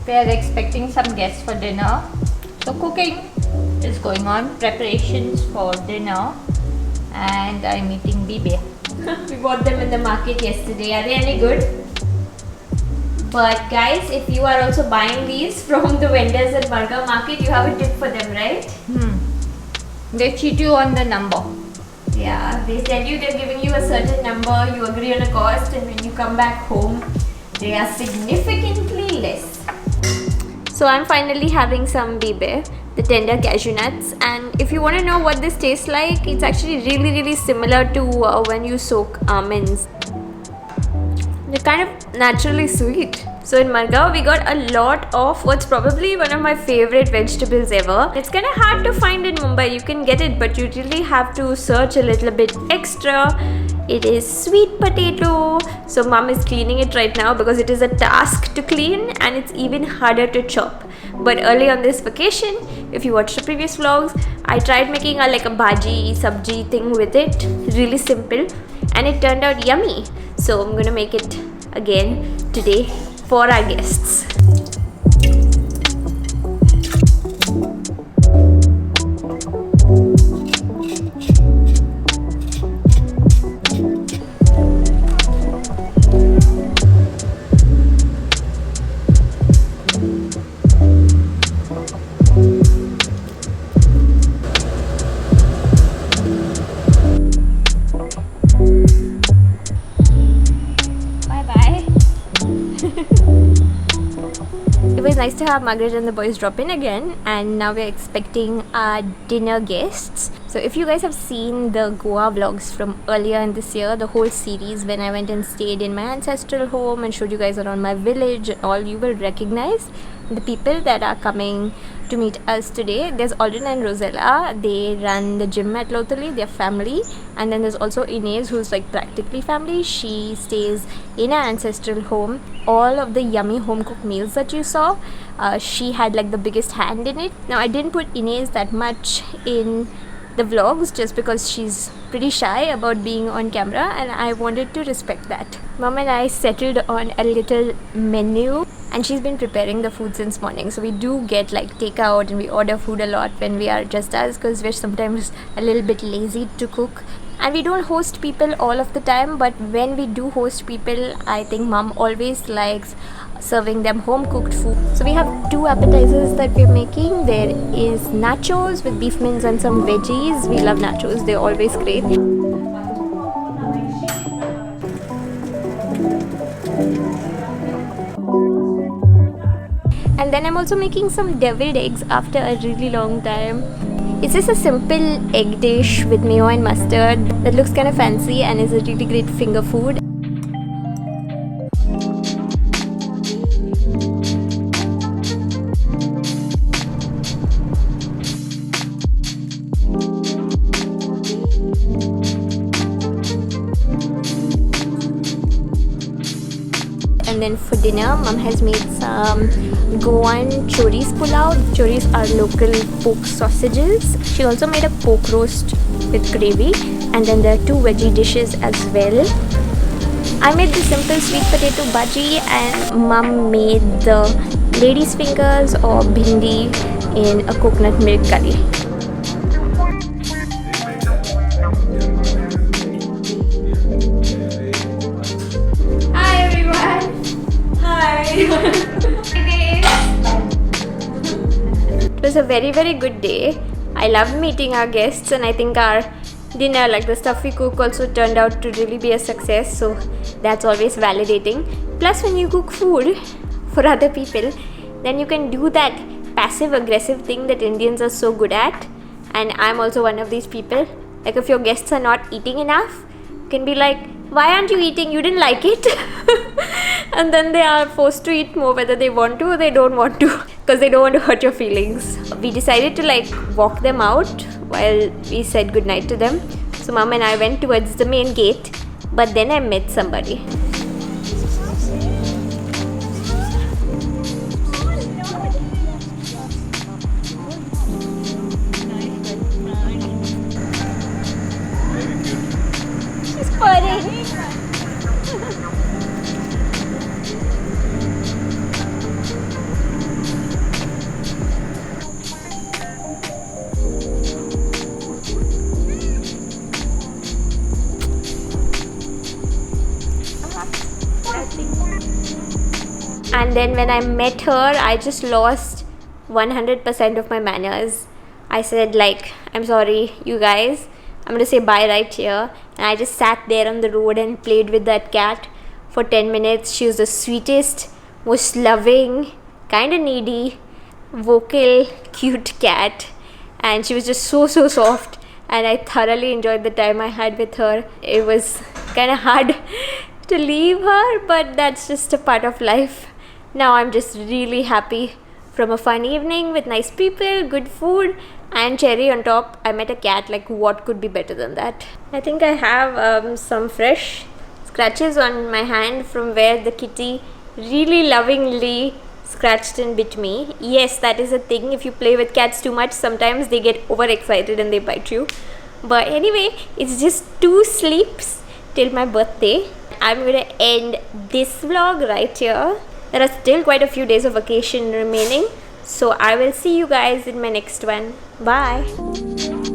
We are expecting some guests for dinner. So cooking is going on, preparations for dinner, and I'm eating bibe. We bought them in the market yesterday. Are they any good? But guys, if you are also buying these from the vendors at Burger Market, you have a tip for them, right? They cheat you on the number. Yeah, they tell you they're giving you a certain number, you agree on a cost, and when you come back home, they are significantly less. So I'm finally having some bibe, the tender cashew nuts, and if you want to know what this tastes like, it's actually really similar to when you soak almonds. They're kind of naturally sweet. So in Margao, we got a lot of what's probably one of my favorite vegetables ever. It's kind of hard to find in Mumbai. You can get it, but you really have to search a little bit extra. It is sweet potato. So mom is cleaning it right now because it is a task to clean and it's even harder to chop. But early on this vacation, if you watched the previous vlogs, I tried making a bhaji, sabji thing with it. Really simple. And it turned out yummy. So I'm gonna make it again today for our guests. It was nice to have Margaret and the boys drop in again, and now we're expecting our dinner guests. So if you guys have seen the Goa vlogs from earlier in this year, the whole series when I went and stayed in my ancestral home and showed you guys around my village and all, you will recognize the people that are coming to meet us today. There's Alden and Rosella. They run the gym at Lothali, their family. And then there's also Inez, who's like practically family. She stays in our ancestral home. All of the yummy home cooked meals that you saw, she had like the biggest hand in it. Now I didn't put Inez that much in the vlogs just because she's pretty shy about being on camera, and I wanted to respect that. Mom and I settled on a little menu, and she's been preparing the food since morning. So we do get like takeout and we order food a lot when we are just us, because we're sometimes a little bit lazy to cook. And we don't host people all of the time, but when we do host people, I think mom always likes serving them home cooked food. So we have two appetizers that we're making. There is nachos with beef mince and some veggies. We love nachos, they're always great. And then I'm also making some deviled eggs after a really long time. It's just a simple egg dish with mayo and mustard that looks kind of fancy and is a really great finger food. And then for dinner, mom has made some Goan choris pulao. Choris are local pork sausages. She also made a pork roast with gravy, and then there are two veggie dishes as well. I made the simple sweet potato bhaji, and mom made the lady's fingers or bhindi in a coconut milk curry. It was a very good day. I loved meeting our guests, and I think our dinner, like the stuff we cook, also turned out to really be a success, so that's always validating. Plus when you cook food for other people, then you can do that passive aggressive thing that Indians are so good at, and I'm also one of these people. Like if your guests are not eating enough, you can be like, why aren't you eating? You didn't like it. And then they are forced to eat more whether they want to or they don't want to, because they don't want to hurt your feelings. We decided to like walk them out while we said goodnight to them. So mom and I went towards the main gate, but then I met somebody. She's purring. and then when I met her, I just lost 100% of my manners. I said like, I'm sorry you guys, I'm gonna say bye right here. And I just sat there on the road and played with that cat for 10 minutes. She was the sweetest, most loving, kind of needy, vocal, cute cat, and she was just so soft, and I thoroughly enjoyed the time I had with her. It was kind of hard to leave her, but that's just a part of life. Now I'm just really happy. From a fun evening with nice people, good food, and cherry on top, I met a cat. Like, what could be better than that? I think I have some fresh scratches on my hand from where the kitty really lovingly scratched and bit me. Yes, that is a thing. If you play with cats too much, sometimes they get overexcited and they bite you. But anyway, it's just 2 sleeps till my birthday. I'm gonna end this vlog right here. There are still quite a few days of vacation remaining, so I will see you guys in my next one. Bye.